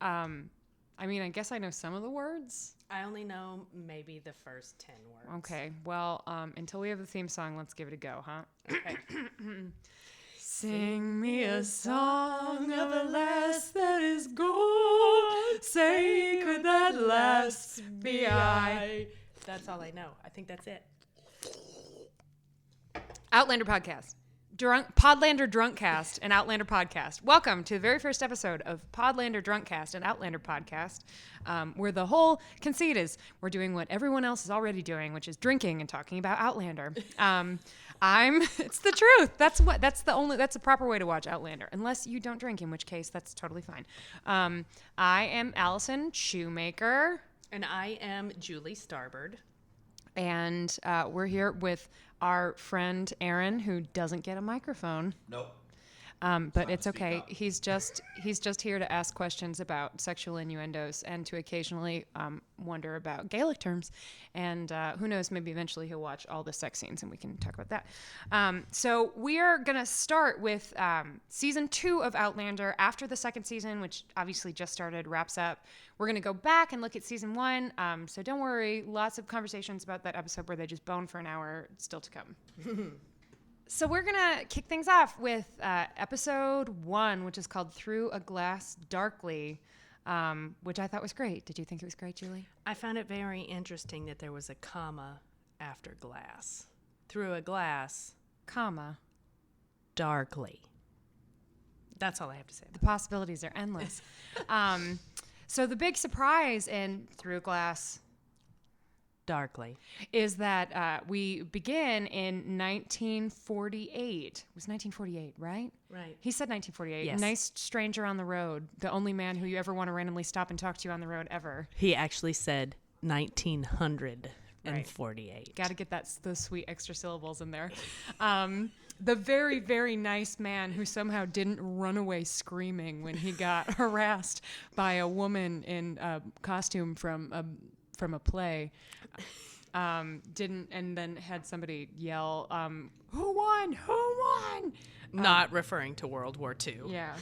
I mean, I guess I know some of the words. I only know maybe the first 10 words. Okay. Well, until we have the theme song, let's give it a go, huh? Okay. Sing me a song of a lass that is gold. Say, could that lass be I? That's all I know. I think that's it. Outlander podcast. Podlander Drunkcast, an Outlander podcast. Welcome to the very first episode of Podlander Drunkcast, an Outlander podcast, where the whole conceit is we're doing what everyone else is already doing, which is drinking and talking about Outlander. It's the truth. That's the proper way to watch Outlander, unless you don't drink, in which case that's totally fine. I am Allison Shoemaker. And I am Julie Starbird. And we're here with our friend Aaron, who doesn't get a microphone. Nope. But it's okay. He's just here to ask questions about sexual innuendos and to occasionally wonder about Gaelic terms. And who knows, maybe eventually he'll watch all the sex scenes and we can talk about that. So we are going to start with season 2 of Outlander after the second season, which obviously just started, wraps up. We're going to go back and look at season 1. So don't worry, lots of conversations about that episode where they just bone for an hour still to come. So we're going to kick things off with episode 1, which is called Through a Glass Darkly, which I thought was great. Did you think it was great, Julie? I found it very interesting that there was a comma after glass. Through a glass. Comma. Darkly. That's all I have to say. The possibilities are endless. So the big surprise in Through a Glass Darkly is that we begin in 1948. It was 1948, right? Right. He said 1948. Yes. Nice stranger on the road. The only man who you ever want to randomly stop and talk to on the road ever. He actually said 1948. Right. Got to get those sweet extra syllables in there. The very, very nice man who somehow didn't run away screaming when he got harassed by a woman in a costume from a play, didn't, and then had somebody yell, who won? Not referring to World War II. Yeah.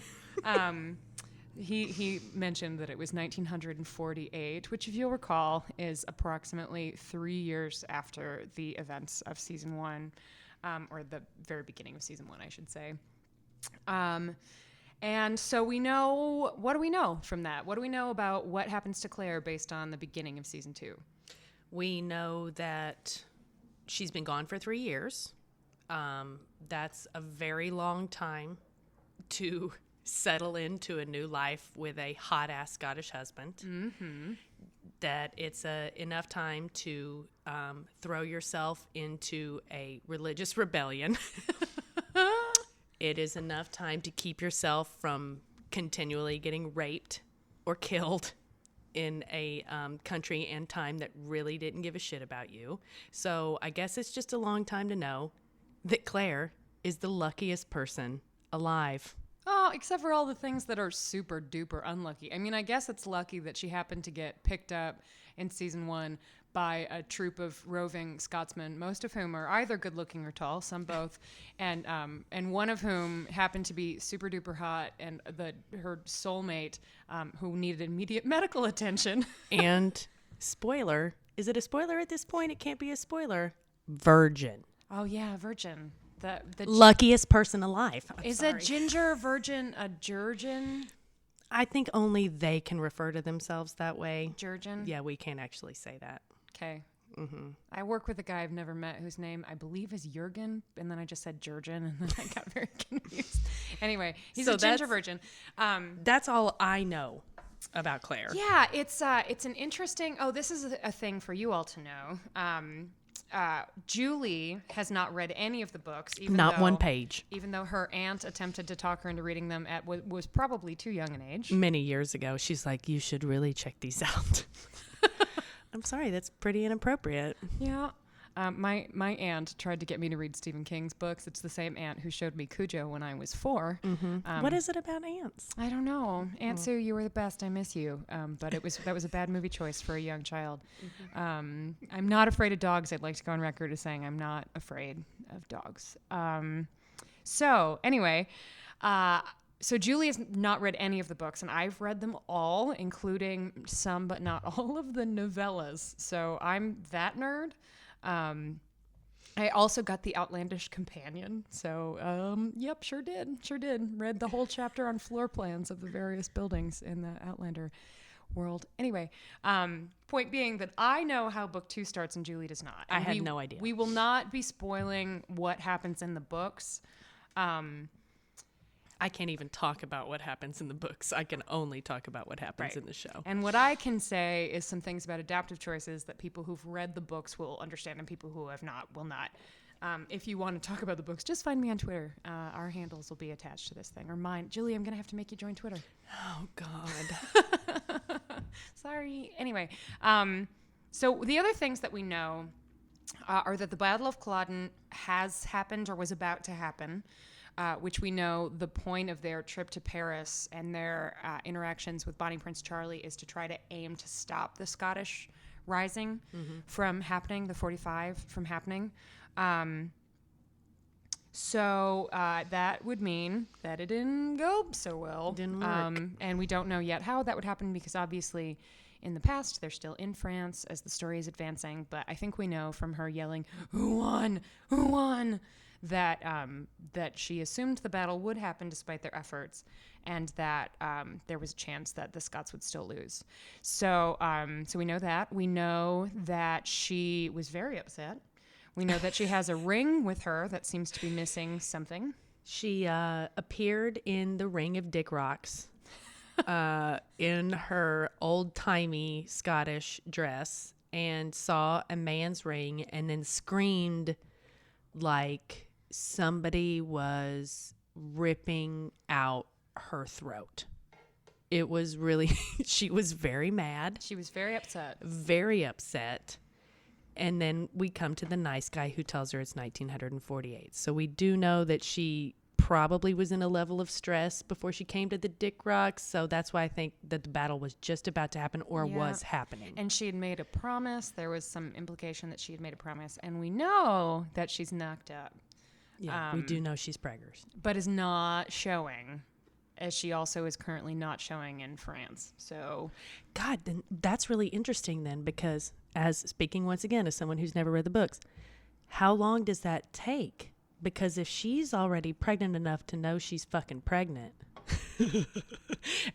He mentioned that it was 1948, which, if you'll recall, is approximately 3 years after the events of season 1, or the very beginning of season 1, I should say. And so we know, what do we know from that? What do we know about what happens to Claire based on the beginning of season 2? We know that she's been gone for 3 years. That's a very long time to settle into a new life with a hot-ass Scottish husband. Mm-hmm. That it's enough time to throw yourself into a religious rebellion. It is enough time to keep yourself from continually getting raped or killed in a country and time that really didn't give a shit about you. So I guess it's just a long time to know that Claire is the luckiest person alive. Oh, except for all the things that are super duper unlucky. I mean, I guess it's lucky that she happened to get picked up in season 1 by a troupe of roving Scotsmen, most of whom are either good looking or tall, some both, and one of whom happened to be super duper hot, and her soulmate, who needed immediate medical attention. And spoiler, is it a spoiler at this point? It can't be a spoiler. Virgin. Oh yeah, virgin. The luckiest person alive. Is a ginger virgin a jurgin? I think only they can refer to themselves that way. Jurgin? Yeah, we can't actually say that. Okay. Mm-hmm. I work with a guy I've never met whose name I believe is Jurgen, and then I just said Jurgen, and then I got very confused. Anyway, he's a ginger virgin. That's all I know about Claire. Yeah, it's an interesting. Oh, this is a thing for you all to know. Julie has not read any of the books. Not one page. Even though her aunt attempted to talk her into reading them at was probably too young an age. Many years ago. She's like, you should really check these out. I'm sorry, that's pretty inappropriate. Yeah. My aunt tried to get me to read Stephen King's books. It's the same aunt who showed me Cujo when I was 4. Mm-hmm. What is it about ants? I don't know. Aunt Sue, you were the best. I miss you. But that was a bad movie choice for a young child. Mm-hmm. I'm not afraid of dogs. I'd like to go on record as saying I'm not afraid of dogs. So anyway, So Julie has not read any of the books, and I've read them all, including some but not all of the novellas. So I'm that nerd. I also got the Outlandish Companion. So, yep, sure did. Read the whole chapter on floor plans of the various buildings in the Outlander world. Anyway, point being that I know how book 2 starts and Julie does not. I had no idea. We will not be spoiling what happens in the books. I can't even talk about what happens in the books. I can only talk about what happens in the show. And what I can say is some things about adaptive choices that people who've read the books will understand and people who have not will not. If you want to talk about the books, just find me on Twitter. Our handles will be attached to this thing. Or mine. Julie, I'm going to have to make you join Twitter. Oh, God. Sorry. Anyway, so the other things that we know are that the Battle of Culloden has happened or was about to happen. Which we know the point of their trip to Paris and their interactions with Bonnie Prince Charlie is to try to aim to stop the Scottish Rising from happening, the 45 from happening. So that would mean that it didn't go so well. Didn't work. And we don't know yet how that would happen because obviously in the past they're still in France as the story is advancing. But I think we know from her yelling, "Who won? Who won?" that she assumed the battle would happen despite their efforts, and that there was a chance that the Scots would still lose. So we know that. We know that she was very upset. We know that she has a ring with her that seems to be missing something. She appeared in the Ring of Dick Rocks in her old-timey Scottish dress and saw a man's ring and then screamed like somebody was ripping out her throat. It was really, she was very mad. She was very upset. Very upset. And then we come to the nice guy who tells her it's 1948. So we do know that she probably was in a level of stress before she came to the Dick Rocks. So that's why I think that the battle was just about to happen or was happening. And she had made a promise. There was some implication that she had made a promise. And we know that she's knocked up. Yeah, we do know she's preggers. But is not showing, as she also is currently not showing in France. So, God, then that's really interesting then, because as speaking once again as someone who's never read the books, how long does that take? Because if she's already pregnant enough to know she's fucking pregnant,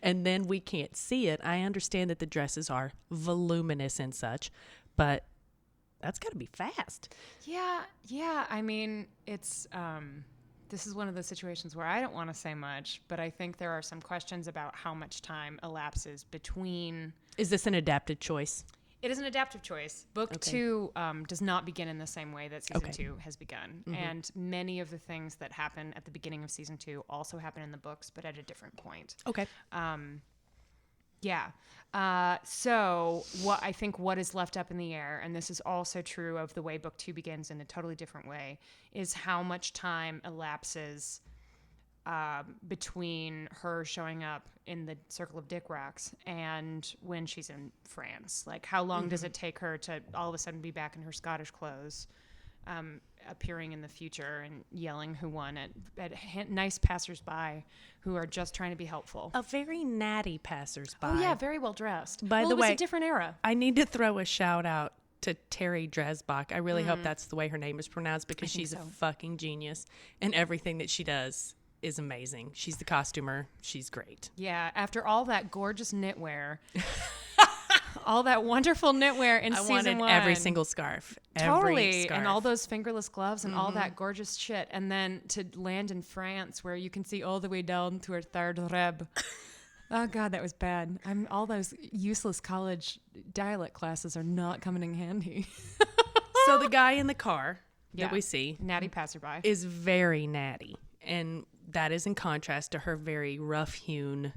and then we can't see it, I understand that the dresses are voluminous and such, but that's got to be fast. Yeah. I mean, it's this is one of those situations where I don't want to say much, but I think there are some questions about how much time elapses between. Is this an adapted choice? It is an adaptive choice. Book 2 does not begin in the same way that season 2 has begun. Mm-hmm. And many of the things that happen at the beginning of season 2 also happen in the books, but at a different point. Okay. So what is left up in the air, and this is also true of the way book 2 begins in a totally different way, is how much time elapses between her showing up in the Circle of Dick Rocks and when she's in France. Like, how long does it take her to all of a sudden be back in her Scottish clothes, appearing in the future and yelling who won at nice passersby who are just trying to be helpful. A very natty passersby. Oh yeah, very well dressed. By the way, it was a different era. I need to throw a shout out to Terry Dresbach. I really hope that's the way her name is pronounced, because she's a fucking genius, and everything that she does is amazing. She's the costumer. She's great. Yeah, after all that gorgeous knitwear, all that wonderful knitwear in season 1. Every single scarf. Totally. And all those fingerless gloves and all that gorgeous shit. And then to land in France where you can see all the way down to her third rib. Oh, God, that was bad. All those useless college dialect classes are not coming in handy. So the guy in the car that we see, natty passerby, is very natty. And that is in contrast to her very rough-hewn,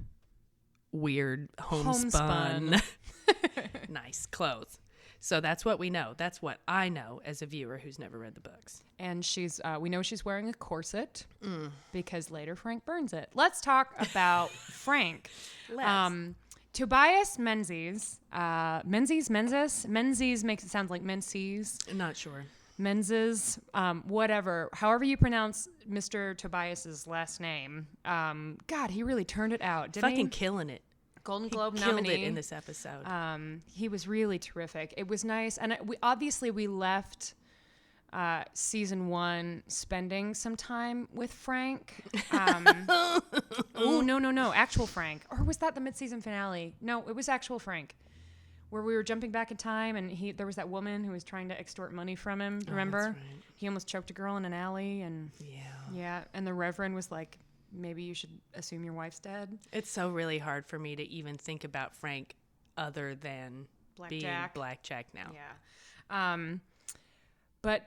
weird, homespun. Nice clothes. So that's what we know. That's what I know as a viewer who's never read the books. And we know she's wearing a corset because later Frank burns it. Let's talk about Frank. Tobias Menzies. Menzies makes it sound like Menzies. Not sure. Menzies, whatever, however you pronounce Mr. Tobias's last name. God, he really turned it out, didn't he? Fucking killing it. Golden Globe Killed nominee. it in this episode. He was really terrific. It was nice. And we left season 1 spending some time with Frank. Oh, no. Actual Frank. Or was that the mid-season finale? No, it was actual Frank. Where we were jumping back in time and there was that woman who was trying to extort money from him. Remember? That's right. He almost choked a girl in an alley. And yeah. And the Reverend was like, maybe you should assume your wife's dead. It's so really hard for me to even think about Frank other than being Blackjack now. Yeah. But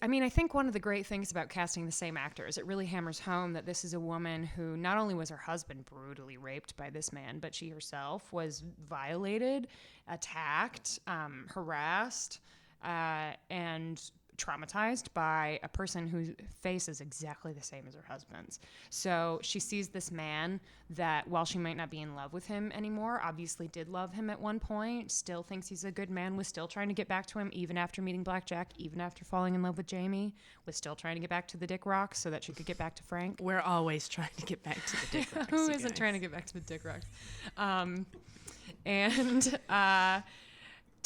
I think one of the great things about casting the same actors, it really hammers home that this is a woman who not only was her husband brutally raped by this man, but she herself was violated, attacked, harassed, and traumatized by a person whose face is exactly the same as her husband's. So she sees this man that, while she might not be in love with him anymore, obviously did love him at one point, still thinks he's a good man, was still trying to get back to him even after meeting Blackjack, even after falling in love with Jamie, was still trying to get back to the Dick Rocks so that she could get back to Frank. We're always trying to get back to the Dick Rocks. Who isn't trying to get back to the Dick Rocks?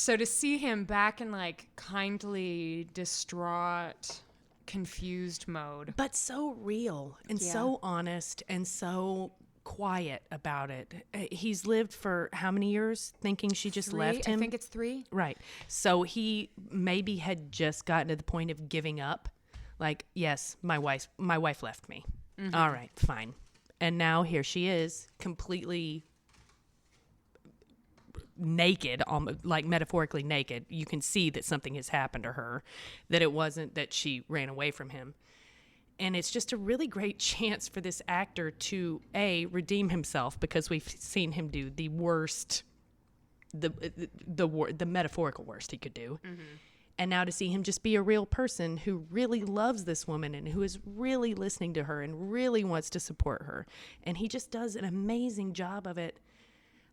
So to see him back in like kindly, distraught, confused mode. But so real and so honest and so quiet about it. He's lived for how many years thinking she just left him? I think it's 3. Right. So he maybe had just gotten to the point of giving up. Like, yes, my wife left me. Mm-hmm. All right, fine. And now here she is, completely naked, like metaphorically naked. You can see that something has happened to her, that it wasn't that she ran away from him. And it's just a really great chance for this actor to redeem himself, because we've seen him do the worst, the metaphorical worst he could do. Mm-hmm. And now to see him just be a real person who really loves this woman and who is really listening to her and really wants to support her. And he just does an amazing job of it,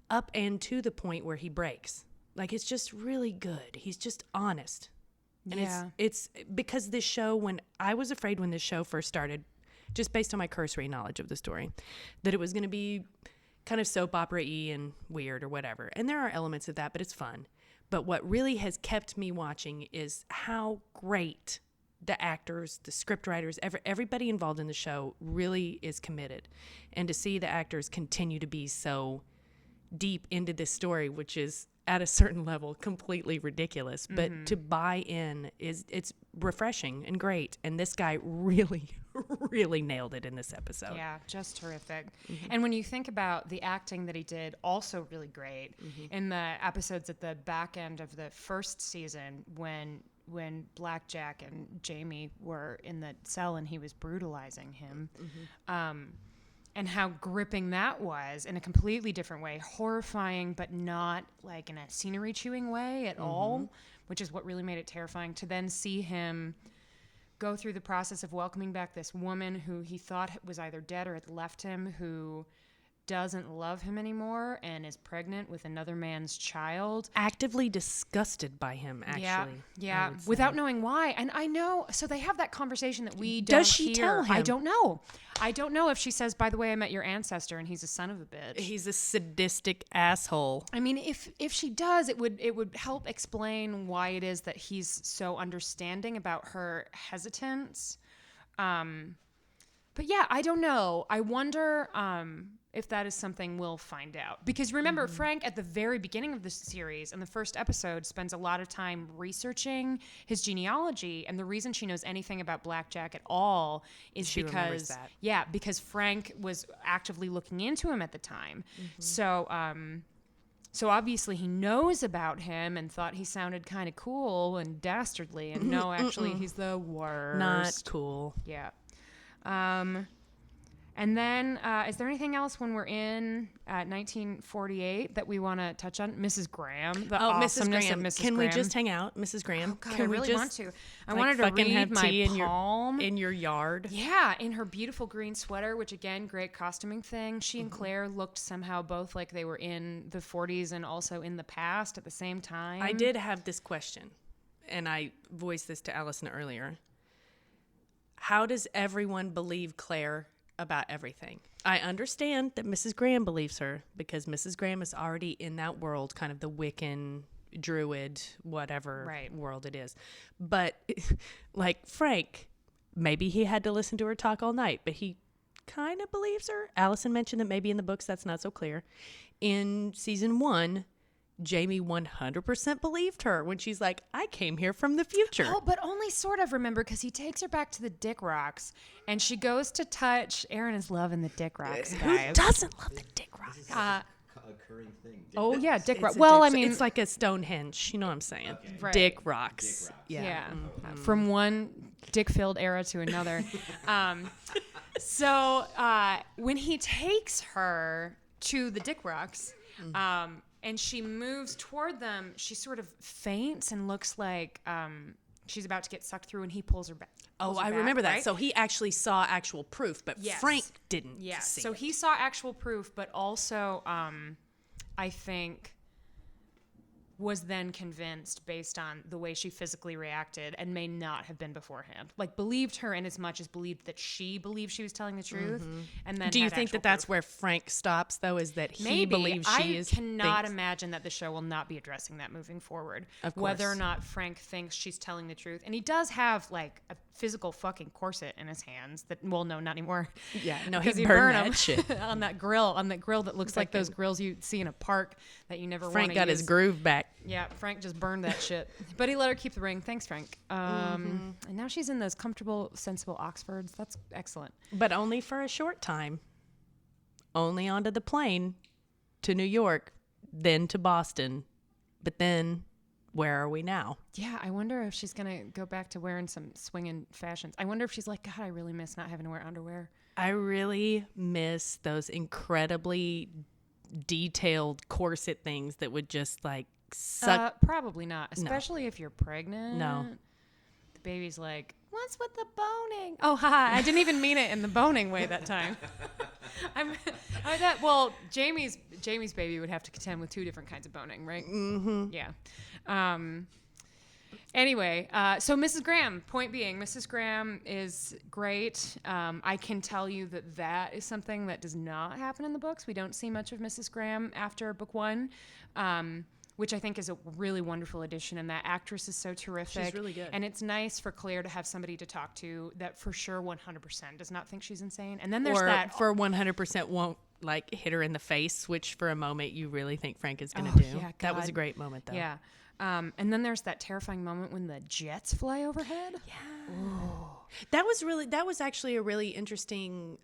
up and to the point where he breaks. Like, it's just really good. He's just honest. And it's because this show, when I was afraid when this show first started, just based on my cursory knowledge of the story, that it was going to be kind of soap opera-y and weird or whatever. And there are elements of that, but it's fun. But what really has kept me watching is how great the actors, the script writers, everybody involved in the show really is committed. And to see the actors continue to be so deep into this story, which is at a certain level completely ridiculous, but to buy in it's refreshing and great. And this guy really nailed it in this episode. Yeah, just terrific. Mm-hmm. And when you think about the acting that he did, also really great in the episodes at the back end of the first season, when Blackjack and Jamie were in the cell and he was brutalizing him. And how gripping that was in a completely different way, horrifying, but not like in a scenery chewing way at all, which is what really made it terrifying. To then see him go through the process of welcoming back this woman who he thought was either dead or had left him, who doesn't love him anymore and is pregnant with another man's child. Actively disgusted by him, actually. Yeah, without knowing why. And I know, so they have that conversation that we don't hear. Does she tell him? I don't know if she says, by the way, I met your ancestor and he's a son of a bitch. He's a sadistic asshole. I mean, if she does, it would help explain why it is that he's so understanding about her hesitance. But yeah, I don't know. I wonder if that is something we'll find out. Because remember, Frank, at the very beginning of the series, in the first episode, spends a lot of time researching his genealogy. And the reason she knows anything about Blackjack at all is because Frank was actively looking into him at the time. So obviously he knows about him and thought he sounded kind of cool and dastardly. And no, actually, he's the worst. Not cool. Yeah. And then, is there anything else when we're in 1948 that we want to touch on? Mrs. Graham. The awesomeness of Mrs. Can Graham. we just hang out, Mrs. Graham? Oh, God, Can I really want to. I wanted to fucking read have my tea palm. in your yard. Yeah, in her beautiful green sweater, which again, great costuming thing. She and Claire looked somehow both like they were in the 40s and also in the past at the same time. I did have this question. and I voiced this to Allison earlier, how does everyone believe Claire about everything? I understand that Mrs. Graham believes her because Mrs. Graham is already in that world, kind of the Wiccan, Druid, whatever world it is. But like Frank, maybe he had to listen to her talk all night, but he kind of believes her. Allison mentioned that maybe in the books that's not so clear. In season 1, Jamie 100% believed her when she's like, I came here from the future. Oh, but only sort of, remember, because he takes her back to the Dick Rocks, and she goes to touch. Aaron is loving the Dick Rocks, guys. Who doesn't love the Dick Rocks? This is a occurring thing. Oh, yeah, Dick Rocks. It's a Well, dick- I mean, it's like a Stonehenge. You know what I'm saying? Okay. Right. Dick Rocks. Dick Rocks. yeah. From one dick-filled era to another. So when he takes her to the Dick Rocks, and she moves toward them, she sort of faints and looks like she's about to get sucked through, and he pulls her back. Oh, I remember that. Right? So he actually saw actual proof, but Yes. Frank didn't see So it. he saw actual proof, but also I think was then convinced based on the way she physically reacted and may not have been beforehand. Like, believed her in as much as believed that she believed she was telling the truth. And then Do you had think actual that that's proof. where Frank stops, though, is that he Maybe. believes she is? I cannot thinks- imagine that the show will not be addressing that moving forward. Of Whether or course. not Frank thinks she's telling the truth. And he does have, like, a physical fucking corset in his hands that, well, no, not anymore. Yeah, no, Because he burned burned that shit. on that grill that looks like those grills you see in a park that you never want to use. Frank got his groove back. Yeah, Frank just burned that shit. But he let her keep the ring. Thanks, Frank. And now she's in those comfortable, sensible Oxfords. That's excellent. But only for a short time. Only onto the plane to New York, then to Boston. But then, where are we now? Yeah, I wonder if she's going to go back to wearing some swinging fashions. I wonder if she's like, God, I really miss not having to wear underwear. I really miss those incredibly detailed corset things that would just like suck. Probably not, especially if you're pregnant. No. The baby's like, what's with the boning? Oh, haha, I didn't even mean it in the boning way that time. Jamie's baby would have to contend with 2 different kinds of boning, right? Mm-hmm. Yeah. Anyway, so Mrs. Graham, point being, Mrs. Graham is great. I can tell you that is something that does not happen in the books. We don't see much of Mrs. Graham after book 1, which I think is a really wonderful addition. And that actress is so terrific. She's really good. And it's nice for Claire to have somebody to talk to that for sure 100% does not think she's insane. And then there's Or that for 100% won't like hit her in the face, which for a moment you really think Frank is going to do. yeah, that was God. a great moment, though. Yeah. And then there's that terrifying moment when the jets fly overhead. Yeah. That was actually a really interesting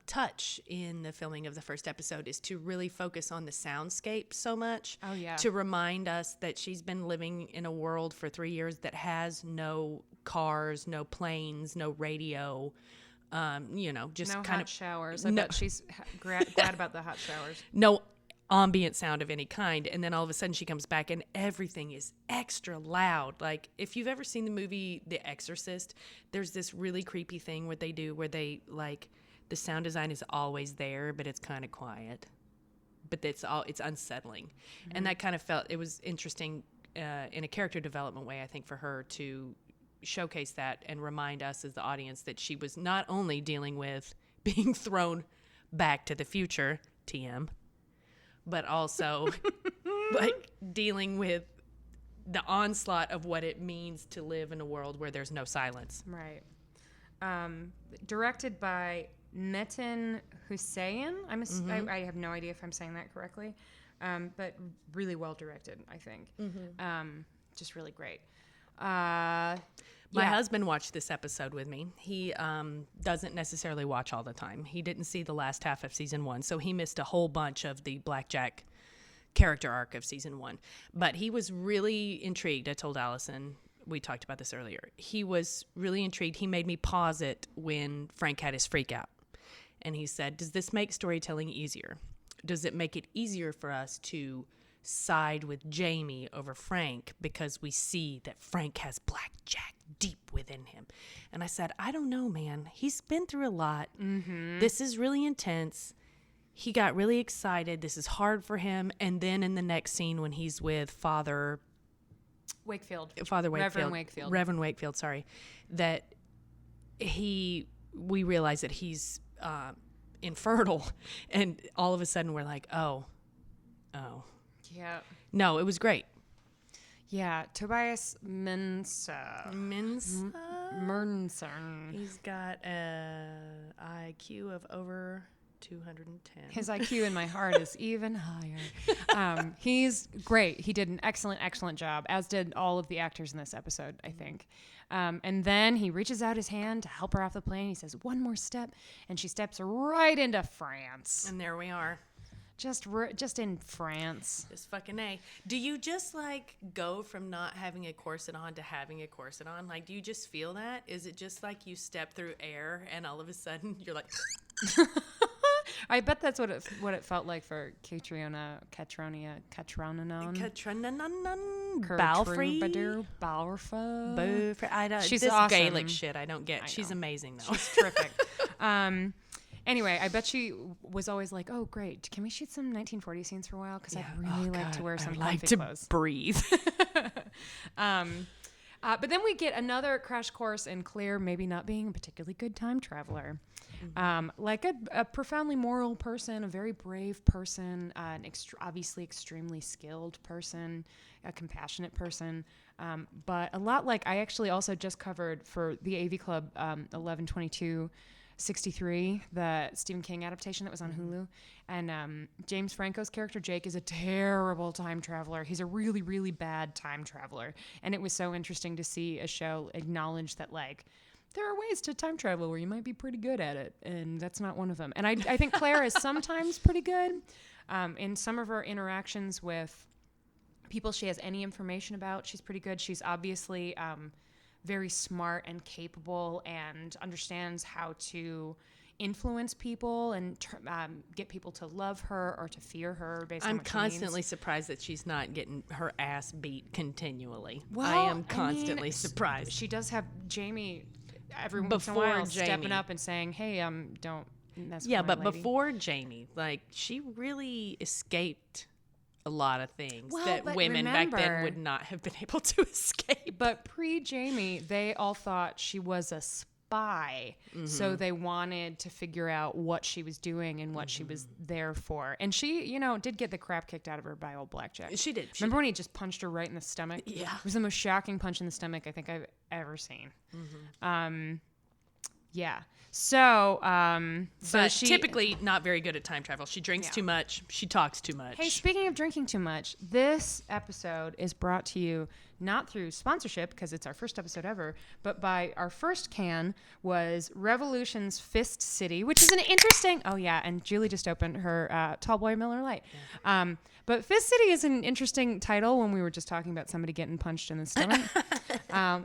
touch in the filming of the first episode, is to really focus on the soundscape so much. Oh, yeah. To remind us that she's been living in a world for 3 years that has no cars, no planes, no radio. Just No kind hot of showers. I No. bet she's glad about the hot showers. no ambient sound of any kind, and then all of a sudden she comes back and everything is extra loud. Like, if you've ever seen the movie The Exorcist, there's this really creepy thing where they like the sound design is always there, but it's kind of quiet, but it's unsettling. And that kind of felt, it was interesting in a character development way, I think, for her to showcase that and remind us as the audience that she was not only dealing with being thrown back to the future, TM, but also like dealing with the onslaught of what it means to live in a world where there's no silence. Right. Directed by Metin Hussein. I have no idea if I'm saying that correctly, but really well directed, I think. Just really great. My husband watched this episode with me. He doesn't necessarily watch all the time. He didn't see the last half of season 1, so he missed a whole bunch of the Blackjack character arc of season 1. But he was really intrigued. I told Allison, we talked about this earlier. He was really intrigued. He made me pause it when Frank had his freak out. And he said, does this make storytelling easier? Does it make it easier for us to side with Jamie over Frank because we see that Frank has blackjack deep within him? And I said, I don't know, man. He's been through a lot. This is really intense. He got really excited. This is hard for him. And then in the next scene when he's with Father Wakefield. Father Wakefield. Reverend Wakefield. Sorry. That we realize that he's infertile, and all of a sudden we're like, oh. Yeah. No, it was great. Yeah, Tobias Mensa. Mernson. He's got a IQ of over 210. His IQ in my heart is even higher. He's great. He did an excellent job, as did all of the actors in this episode, I think. And then he reaches out his hand to help her off the plane. He says, one more step, and she steps right into France. And there we are. Just in France. Just fucking A. Do you just like go from not having a corset on to having a corset on? Like, do you just feel that? Is it just like you step through air and all of a sudden you're like... I bet that's what it felt like for Catriona. Balfrey. I don't. She's this awesome. Gaelic shit I don't get. She's amazing though. She's terrific. Anyway, I bet she was always like, "Oh, great! Can we shoot some 1940 scenes for a while? Because I'd really like to wear some comfy clothes." Breathe. But then we get another crash course in Claire maybe not being a particularly good time traveler. Like a profoundly moral person, a very brave person, obviously extremely skilled person, a compassionate person. But a lot like I actually also just covered for the AV Club 11/22/63, the Stephen King adaptation that was on Hulu. And James Franco's character, Jake, is a terrible time traveler. He's a really, really bad time traveler. And it was so interesting to see a show acknowledge that, like, there are ways to time travel where you might be pretty good at it, and that's not one of them. And I think Claire is sometimes pretty good in some of her interactions with people she has any information about. She's pretty good. She's obviously very smart and capable and understands how to influence people and get people to love her or to fear her based on what she constantly needs. Surprised that she's not getting her ass beat continually. Well, I am constantly surprised. She does have Jamie every once in a while stepping up and saying, hey, don't mess with my but lady. before Jamie, like, she really escaped a lot of things that women back then would not have been able to escape. But pre-Jamie, they all thought she was a spy. So they wanted to figure out what she was doing and what she was there for. And she, did get the crap kicked out of her by old Blackjack. She did. Remember when he just punched her right in the stomach? Yeah. It was the most shocking punch in the stomach I think I've ever seen. Yeah. So, but she typically not very good at time travel. She drinks too much. She talks too much. Hey, speaking of drinking too much, this episode is brought to you not through sponsorship because it's our first episode ever, but by our first can was Revolution's Fist City, which is an interesting. Oh yeah, and Julie just opened her Tall Boy Miller Lite. Yeah. But Fist City is an interesting title when we were just talking about somebody getting punched in the stomach.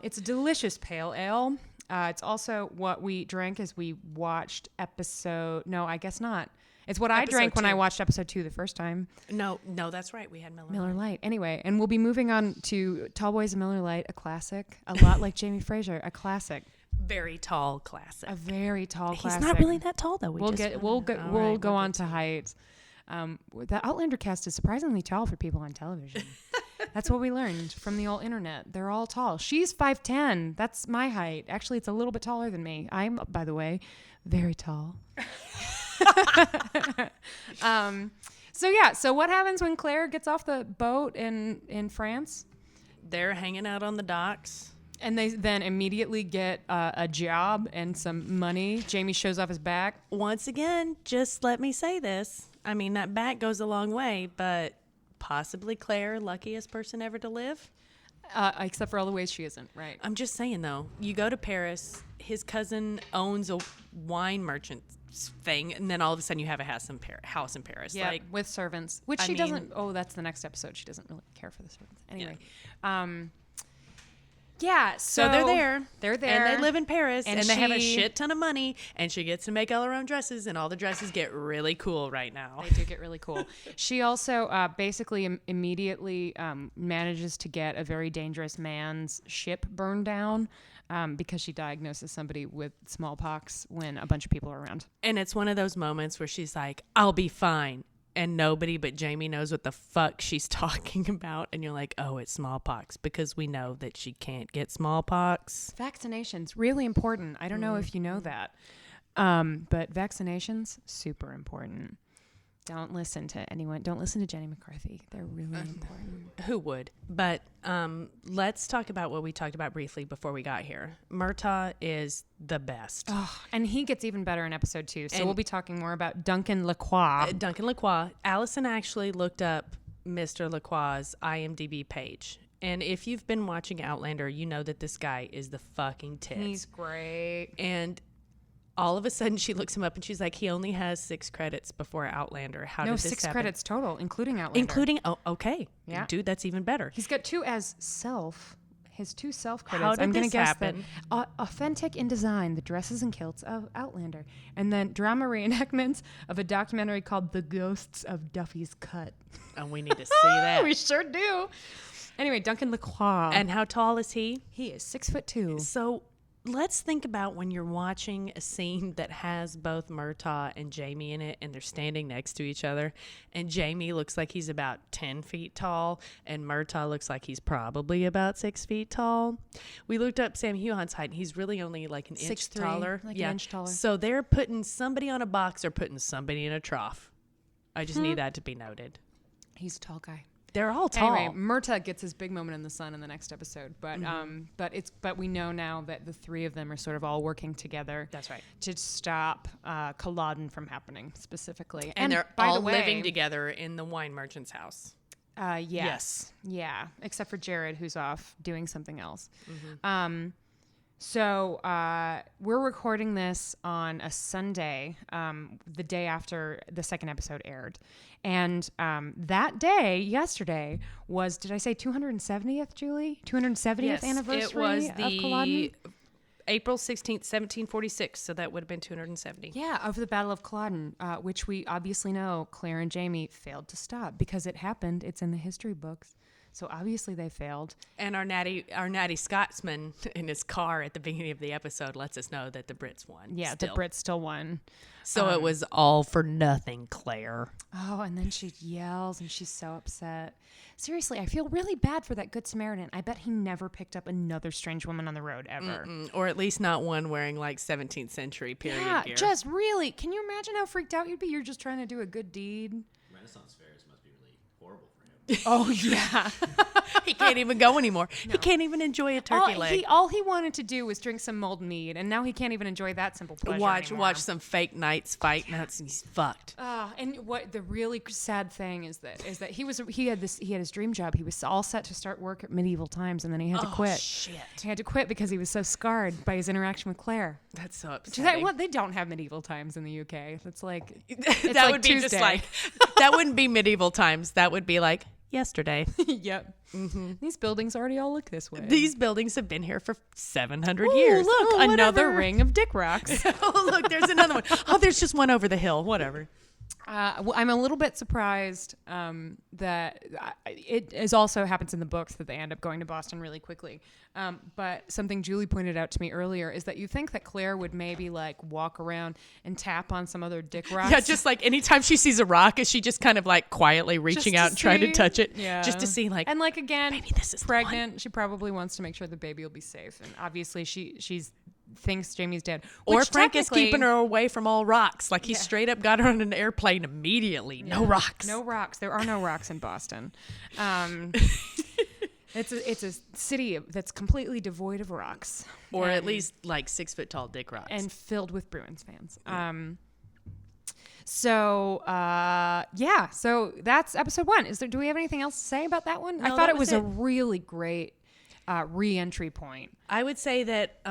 It's a delicious pale ale. It's also what we drank as we watched episode... No, I guess not. It's what I drank when I watched episode 2 the first time. No, that's right. We had Miller Lite. Anyway, and we'll be moving on to Tall Boys and Miller Lite, a classic. A lot like Jamie Fraser, a classic. Very tall classic. A very tall classic. He's not really that tall, though. We'll go on to heights. The Outlander cast is surprisingly tall for people on television. That's what we learned from the old internet. They're all tall. She's 5'10". That's my height. Actually, it's a little bit taller than me. I'm, by the way, very tall. So what happens when Claire gets off the boat in France? They're hanging out on the docks. And they then immediately get a job and some money. Jamie shows off his back. Once again, just let me say this. I mean, that back goes a long way, but possibly Claire, luckiest person ever to live. Except for all the ways she isn't, right? I'm just saying, though. You go to Paris, his cousin owns a wine merchant thing, and then all of a sudden you have a house in Paris. Yeah, with servants. Which she doesn't... Oh, that's the next episode. She doesn't really care for the servants. Anyway. Yeah, so they're there. They're there. And they live in Paris, and they have a shit ton of money, and she gets to make all her own dresses, and all the dresses get really cool right now. They do get really cool. She also basically immediately manages to get a very dangerous man's ship burned down because she diagnoses somebody with smallpox when a bunch of people are around. And it's one of those moments where she's like, I'll be fine. and nobody but Jamie knows what the fuck she's talking about. And you're like, oh, it's smallpox, because we know that she can't get smallpox. Vaccinations, really important. I don't know if you know that. But vaccinations, super important. Don't listen to anyone. Don't listen to Jenny McCarthy. They're really important. Who would? But let's talk about what we talked about briefly before we got here. Murtaugh is the best. Oh, and he gets even better in episode 2. So And- we'll be talking more about Duncan Lacroix. Duncan Lacroix. Allison actually looked up Mr. Lacroix's IMDb page. And if you've been watching Outlander, you know that this guy is the fucking tits. He's great. And all of a sudden she looks him up and she's like, he only has 6 credits before Outlander. How did this 6 happen? credits total, including Outlander. Oh, okay. Yeah. Dude, that's even better. He's got 2 as self. His 2 self credits. How did I'm gonna this guess happen? that authentic in design, the dresses and kilts of Outlander, and then drama reenactments of a documentary called "The Ghosts of Duffy's Cut." And we need to see that. We sure do. Anyway, Duncan Lacroix, And how tall is he? he is 6'2". So let's think about when you're watching a scene that has both Murtaugh and Jamie in it, and they're standing next to each other, and Jamie looks like he's about 10 feet tall, and Murtaugh looks like he's probably about 6 feet tall. We looked up Sam Huon's height, and he's really only like an inch 6'3", taller. like an inch taller. So they're putting somebody on a box or putting somebody in a trough. I just need that to be noted. He's a tall guy. They're all tall. Anyway, Murtaugh gets his big moment in the sun in the next episode, but but we know now that the 3 of them are sort of all working together. That's right. To stop Culloden from happening specifically, And they're by all the way, living together in the wine merchant's house. Yes, yeah, except for Jared, who's off doing something else. So we're recording this on a Sunday, the day after the second episode aired. And that day, yesterday, was, did I say 270th, Julie? 270th anniversary it was of the Culloden? April 16th, 1746. So that would have been 270. Yeah, of the Battle of Culloden, which we obviously know Claire and Jamie failed to stop because it happened. It's in the history books. So obviously they failed. And our natty Scotsman in his car at the beginning of the episode lets us know that the Brits won. Yeah, still. the Brits still won. So it was all for nothing, Claire. Oh, and then she yells and she's so upset. Seriously, I feel really bad for that Good Samaritan. I bet he never picked up another strange woman on the road ever. Or at least not one wearing like 17th century period Yeah, gear. just really. Can you imagine how freaked out you'd be? You're just trying to do a good deed. Renaissance fairs must be really horrible for him. Oh, yeah. He can't even go anymore. He can't even enjoy a turkey leg. All he wanted to do was drink some mulled mead, and now he can't even enjoy that simple pleasure anymore. Watch some fake knights fight. Now he's fucked. And what the really sad thing is that he had his dream job. He was all set to start work at Medieval Times, and then he had to quit. Shit. He had to quit because he was so scarred by his interaction with Claire. That's so upsetting. They don't have Medieval Times in the UK. That's like that like would be Tuesday. just like that wouldn't be medieval times. That would be like yesterday. Yep. These buildings already all look this way. These buildings have been here for 700 Ooh, years. Look, Oh, another whatever. ring of dick rocks. Oh, look, there's another one. Oh, there's just one over the hill. Whatever. Well, I'm a little bit surprised that it is also happens in the books that they end up going to Boston really quickly. But something Julie pointed out to me earlier is that you think that Claire would maybe like walk around and tap on some other dick rocks. Yeah, just like anytime she sees a rock, is she just kind of like quietly reaching out and trying to see. touch it? Yeah. Just to see like, and like again, maybe this is the pregnant. She probably wants to make sure the baby will be safe, and obviously she's thinks Jamie's dead. or which Frank is technically- keeping her away from all rocks. Like he straight up got her on an airplane immediately. No rocks. No rocks. There are no rocks in Boston. It's a city that's completely devoid of rocks, Or at least like 6 foot tall dick rocks. and filled with Bruins fans. So that's episode 1. Do we have anything else to say about that one? I No, thought that it was was a really great re-entry point. I would say that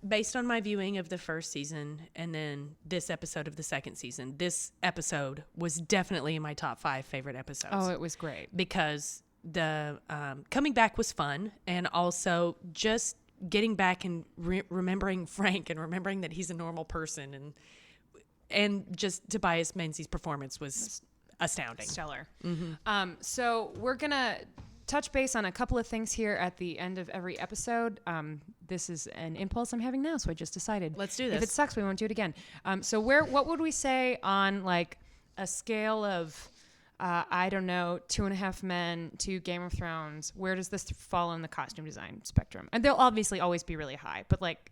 based on my viewing of the first season and then this episode of the second season, this episode was definitely in my top 5 favorite episodes. Oh, it was great. Because the coming back was fun, and also just getting back and remembering Frank and remembering that he's a normal person, and just Tobias Menzies' performance was astounding. Stellar. So we're going to touch base on a couple of things here at the end of every episode. This is an impulse I'm having now, so I just decided. Let's do If this. it sucks, we won't do it again. So what would we say on like a scale of, I don't know, 2.5 Men to Game of Thrones, where does this fall in the costume design spectrum? And they'll obviously always be really high, but like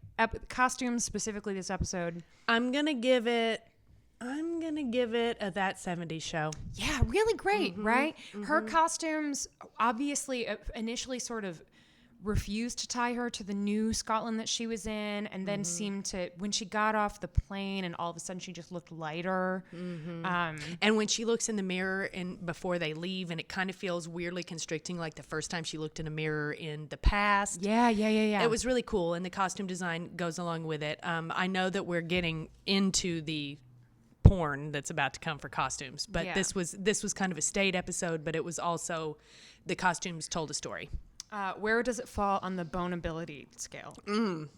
costumes, specifically this episode. I'm gonna give it a That 70s Show. Yeah, really great, right? Her costumes obviously initially sort of refused to tie her to the new Scotland that she was in, and then seemed to, when she got off the plane and all of a sudden she just looked lighter. And when she looks in the mirror and before they leave, and it kind of feels weirdly constricting, like the first time she looked in a mirror in the past. Yeah. It was really cool, and the costume design goes along with it. I know that we're getting into the porn that's about to come for costumes, but this was kind of a staid episode, but it was also, the costumes told a story. Where does it fall on the boneability scale?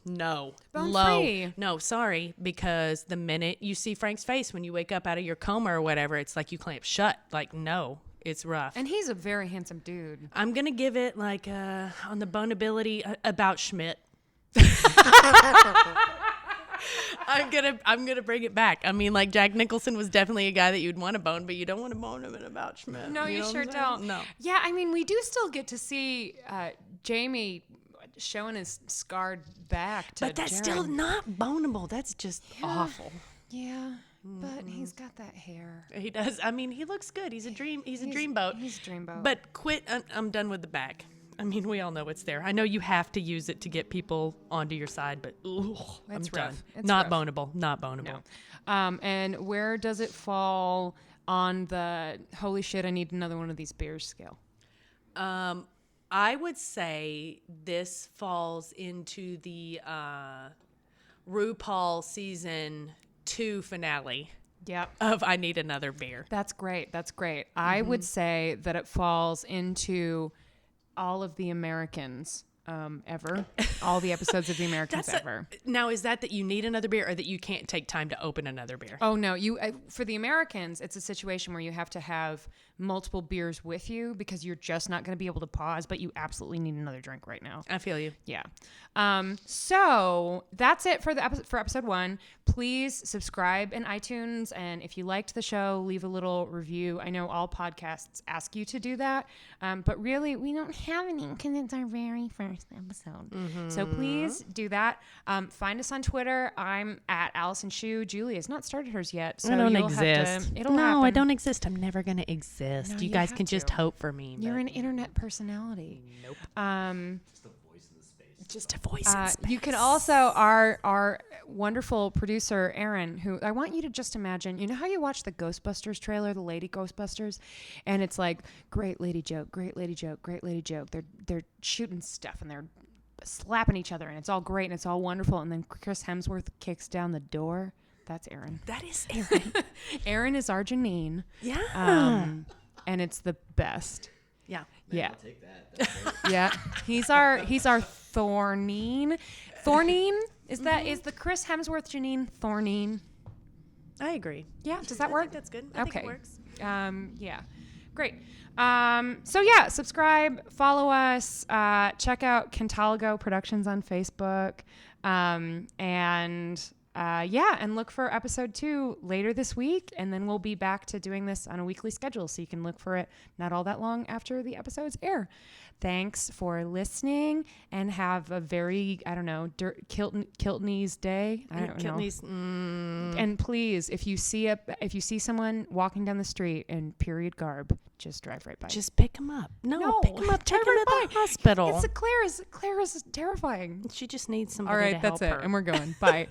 No. Bone Low. free. No, sorry, because the minute you see Frank's face when you wake up out of your coma or whatever, it's like you clamp shut. Like, no, it's rough. And he's a very handsome dude. I'm going to give it, like, on the boneability, about Schmidt. I'm gonna bring it back. I mean, like, Jack Nicholson was definitely a guy that you'd want to bone, but you don't want to bone him in About Schmidt. No, you know sure what I'm saying? don't. No. Yeah, I mean, we do still get to see Jamie showing his scarred back to But that's Jared. still not boneable. That's just awful. Yeah, but he's got that hair. He does. I mean, he looks good. He's a dreamboat. He's a dreamboat. But quit. I'm done with the back. I mean, we all know it's there. I know you have to use it to get people onto your side, but I'm It's done. rough. It's Not rough. boneable. Not boneable. No. And where does it fall on the holy shit, I need another one of these beers scale? I would say this falls into the RuPaul season 2 finale Yep. of I Need Another Beer. That's great. I would say that it falls into all of the Americans ever. All the episodes of the Americans ever. Now, is that you need another beer, or that you can't take time to open another beer? Oh no, for the Americans, it's a situation where you have to have multiple beers with you because you're just not going to be able to pause, but you absolutely need another drink right now. I feel you. Yeah. So that's it for episode 1. Please subscribe in iTunes, and if you liked the show, leave a little review. I know all podcasts ask you to do that, but really we don't have any because it's our very first episode. So please do that. Find us on Twitter. I'm at Allison Shue. Julie has not started hers yet, so I don't you'll exist. have to. It'll no, happen. I don't exist. I'm never gonna exist. No, you you guys have can just to. hope for me. You're an internet personality. Nope. Just a voice in the space. Just a voice in space. You can also, our wonderful producer, Aaron, who I want you to just imagine, you know how you watch the Ghostbusters trailer, the Lady Ghostbusters, and it's like, great lady joke, great lady joke, great lady joke. They're shooting stuff and they're slapping each other and it's all great and it's all wonderful. And then Chris Hemsworth kicks down the door. That's Aaron. That is Aaron. Aaron is our Janine. Yeah. And it's the best. Yeah. Yeah. I'll take that. That's great. Yeah, he's our Thornine. Thornine is the Chris Hemsworth Janine Thornine? I agree. Yeah, does that I work? think that's good. I think it works. Yeah, great. So yeah, subscribe, follow us, check out Cantalago Productions on Facebook, and look for episode 2 later this week, and then we'll be back to doing this on a weekly schedule, so you can look for it not all that long after the episodes air. Thanks for listening, and have a very, I don't know, Kiltney's day. I don't know. And please, if you see someone walking down the street in period garb, just drive right by. Just pick him up. No, pick him up. Take him to the hospital. It's Claire is terrifying. She just needs somebody All right, to help that's it, her. and we're going. Bye.